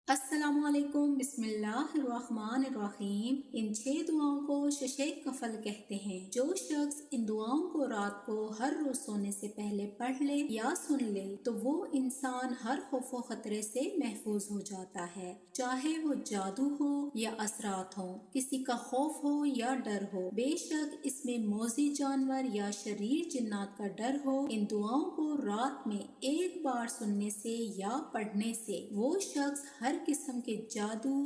السلام علیکم، بسم اللہ الرحمن الرحیم۔ ان 6 دعاؤں کو ششیک کفل کہتے ہیں۔ جو شخص ان دعاؤں کو رات کو ہر روز سونے سے پہلے پڑھ لے یا سن لے تو وہ انسان ہر خوف و خطرے سے محفوظ ہو جاتا ہے، چاہے وہ جادو ہو یا اثرات ہوں، کسی کا خوف ہو یا ڈر ہو، بے شک اس میں موذی جانور یا شریر جنات کا ڈر ہو۔ ان دعاؤں کو رات میں ایک بار سننے سے یا پڑھنے سے وہ شخص ہر قسم کے جادو،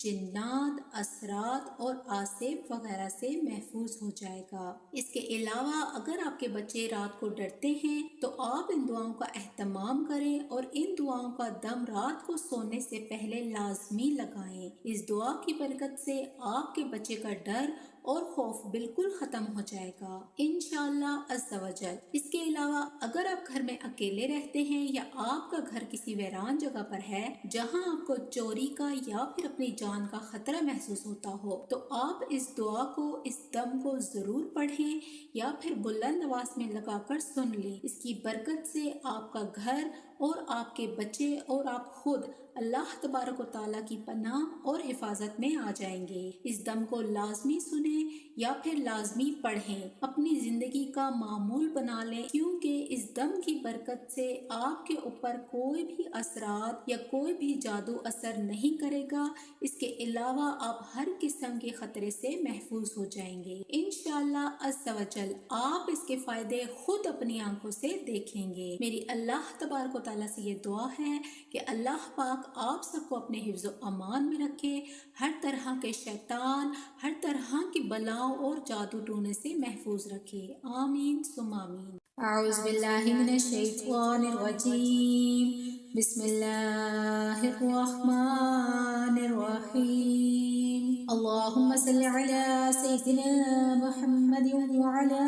جنات، اثرات اور آسیب وغیرہ سے محفوظ ہو جائے گا۔ اس کے علاوہ اگر آپ کے بچے رات کو ڈرتے ہیں تو آپ ان دعاؤں کا اہتمام کریں اور ان دعاؤں کا دم رات کو سونے سے پہلے لازمی لگائیں۔ اس دعا کی برکت سے آپ کے بچے کا ڈر اور خوف بالکل ختم ہو جائے گا انشاءاللہ عز و جل۔ اس کے علاوہ اگر آپ گھر میں اکیلے رہتے ہیں یا آپ کا گھر کسی ویران جگہ پر ہے جہاں آپ کو چوری کا یا پھر اپنی جان کا خطرہ محسوس ہوتا ہو تو آپ اس دعا کو، اس دم کو ضرور پڑھیں یا پھر بلند آواز میں لگا کر سن لیں۔ اس کی برکت سے آپ کا گھر اور آپ کے بچے اور آپ خود اللہ تبارک و تعالیٰ کی پناہ اور حفاظت میں آ جائیں گے۔ اس دم کو لازمی سنیں یا پھر لازمی پڑھیں، اپنی زندگی کا معمول بنا لیں، کیونکہ اس دم کی برکت سے آپ کے اوپر کوئی بھی اثرات یا کوئی بھی جادو اثر نہیں کرے گا۔ اس کے علاوہ آپ ہر قسم کے خطرے سے محفوظ ہو جائیں گے انشاءاللہ عز و جل۔ آپ اس کے فائدے خود اپنی آنکھوں سے دیکھیں گے۔ میری اللہ تبارک و تعالیٰ سے یہ دعا ہے کہ اللہ پاک آپ سب کو اپنے حفظ و امان میں رکھے، ہر طرح کے شیطان، ہر طرح کی بلاؤں اور جادو ٹونے سے محفوظ رکھے، آمین ثم آمین۔ اعوذ باللہ من الشیطان الرجیم، بسم اللہ الرحمن الرحیم۔ اللہم صل علی سیدنا محمد وعلی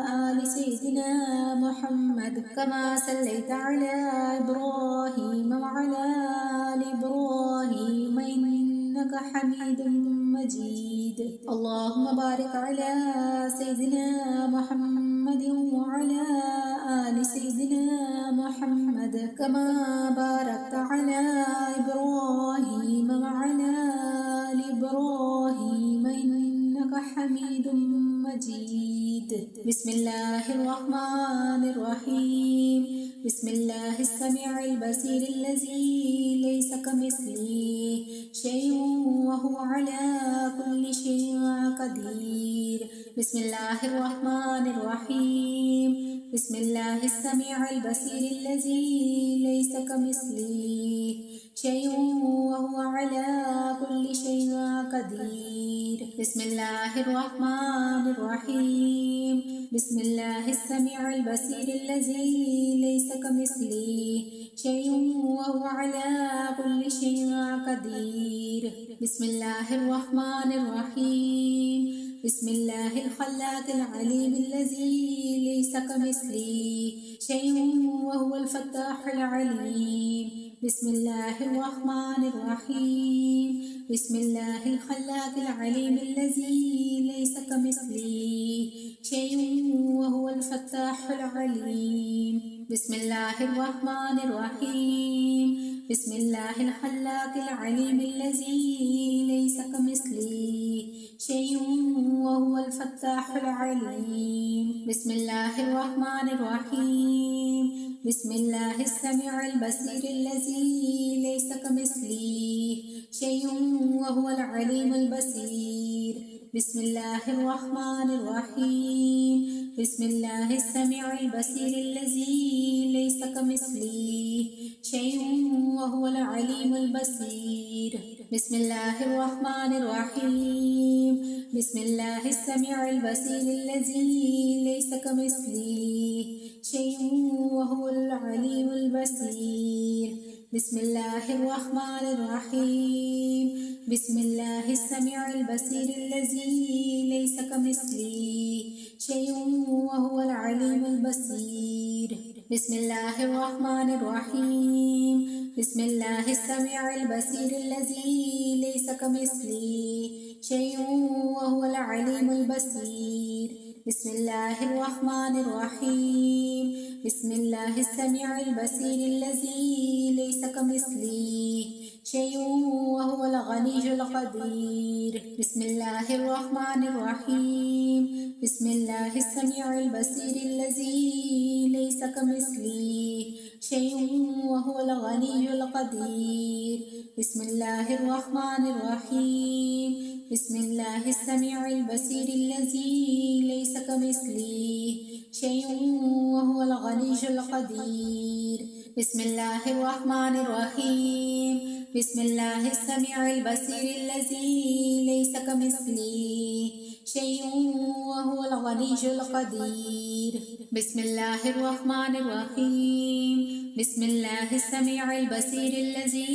آل سیدنا محمد کما صلیت علی ابراہیم وعلی آل ابراہیم انک حمید مجید۔ اللہم بارک علی سیدنا محمد وعلی آل سیدنا محمد کما بارکت علی ابراہیم وعلی آل ابراہیم انک حمید مجید۔ بسم اللہ الرحمن الرحیم، بسم اللہ السمیع البصیر الذی لیس کمثلہ شیء وہو علی کل شیء قدیر۔ بسم اللہ الرحمن الرحیم، بسم اللہ السمیع البصیر الذی لیس کمثلہ شیء وہو علی کل شیء قدیر۔ بسم اللہ الرحمن الرحیم، بسم اللہ السمیع البصیر الذی لیس کمثلہ شیء وہو علی کل شیء قدیر۔ بسم اللہ الرحمن الرحیم، بسم اللہ الخلاق العلیم الذی لیس کمثلہ شیء وہو الفتاح العلیم۔ بسم اللہ الرحمن الرحیم، بسم اللہ الخلاق العلیم الذی لیس کمثلہ شیء وہو الفتاح العلیم۔ بسم اللہ الرحمن الرحیم، بسم اللہ الخلاق العلیم الذی لیس کمثلہ شیء وہو الفتاح العلیم۔ بسم اللہ الرحمن الرحیم، بسم اللہ السمیع البصیر الذی لیس کمثلہ شیء وہو العلیم البصیر۔ بسم اللہ الرحمن الرحیم، بسم اللہ السمیع البصیر الذی لیس کمثلہ شیء وہو العلیم البصیر۔ بسم اللہ الرحمن الرحیم، بسم اللہ السمیع البصیر الذی لیس کمثلہ شیء وہو العلیم البصیر۔ بسم اللہ الرحمن الرحیم، بسم اللہ السمیع البصیر الذی لیس کمثلہ شیء وہو العلیم البصیر۔ بسم اللہ الرحمن الرحیم، بسم اللہ السمیع البصیر الذی لیس کمثلہ شیء وہو العلیم البصیر۔ بسم اللہ الرحمن الرحیم، بسم اللہ السمیع البصیر الذی لیس کمثلہ شيء وهو الغني القدير. بسم الله الرحمن الرحيم. بسم الله السميع البصير الذي ليس كمثله شيء وهو الغني القدير. بسم الله الرحمن الرحيم. بسم الله السميع البصير الذي ليس كمثله شيء وهو الغني القدير. بسم الله الرحمن الرحيم. بسم الله السميع البصير الذي ليس كمثله شيء وهو الغني القدير. بسم الله الرحمن الرحيم. بسم الله السميع البصير الذي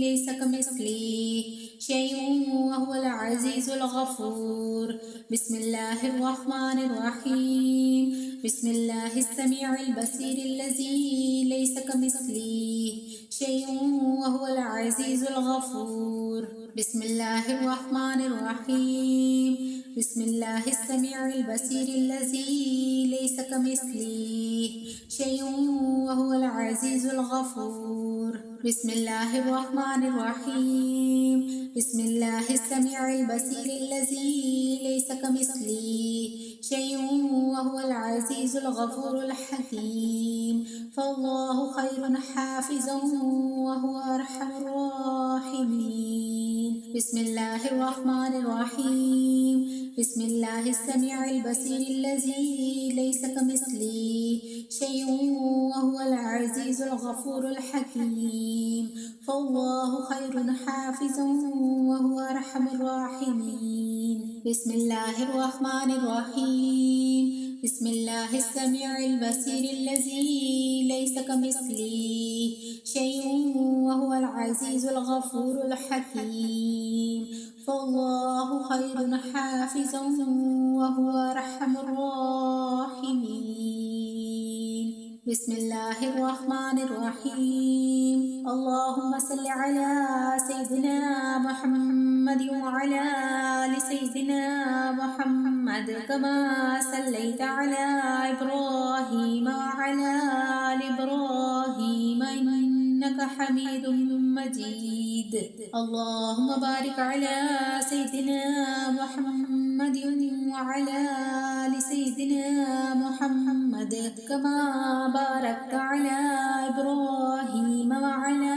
ليس كمثله شيء وهو العزيز الغفور. بسم الله الرحمن الرحيم. بسم الله السميع البصير الذي ليس كمثله شيء وهو العزيز الغفور. بسم الله الرحمن الرحيم. بسم الله السميع البصير الذي ليس كمثله شيء وهو العزيز الغفور. بسم الله الرحمن الرحيم. بسم الله السميع البصير الذي ليس كمثله شيء وهو العزيز الغفور الحكيم. فالله خير حافظا وهو أرحم الراحمين. بسم الله الرحمن الرحيم. بسم الله السميع البصير الذي ليس كمثله شيء وهو العزيز الغفور الحكيم. فالله خير حافظا وهو أرحم الراحمين. بسم الله الرحمن الرحيم. بسم الله السميع البصير الذي ليس كمثله شيء وهو العزيز الغفور الحكيم. فالله خير حافظا وهو أرحم الراحمين. بسم الله الرحمن الرحيم. اللهم صل على سيدنا محمد وعلى آل سيدنا محمد كما صليت على إبراهيم وعلى آل إبراهيم إنك حميد مجيد. اللهم بارك على سيدنا محمد وعلى آل سيدنا محمد كما باركت على إبراهيم وعلى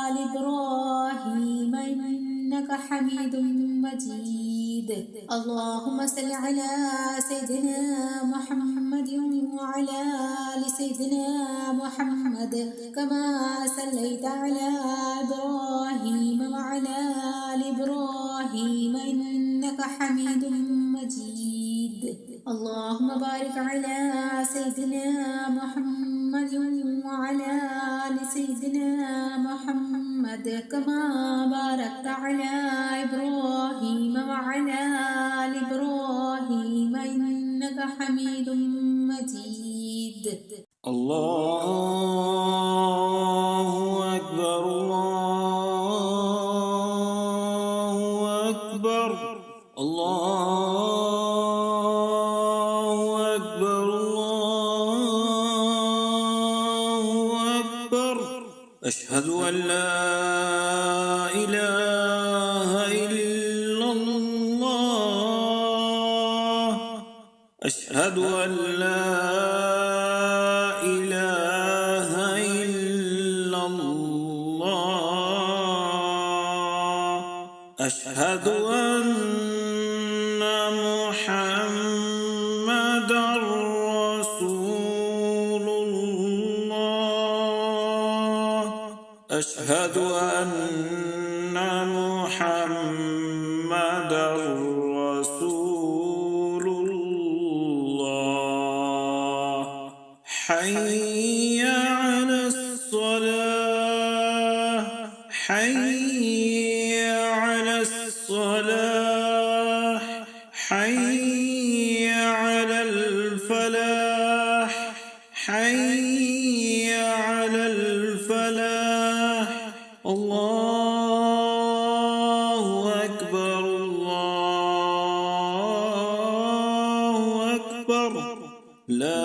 آل إبراهيم إنك حميد مجيد. اللهم صل على سيدنا محمد وعلى آل سيدنا محمد كما صليت على إبراهيم وعلى آل إبراهيم إنك حميد مجيد. اللهم بارك على سيدنا محمد وعلى آل سيدنا محمد كما باركت على إبراهيم وعلى آل إبراهيم إنك حميد مجيد. الله أكبر الله أكبر الله أكبر الله أكبر. أشهد أن لا إله إلا الله. أشهد أن لا إله إلا الله. أشهد أن محمدا رسول الله. أشهد أن محمدا رسول الله. حي على الصلاة حي على الصلاة حي على الفلاح حي على الفلاح. الله أكبر الله أكبر. لا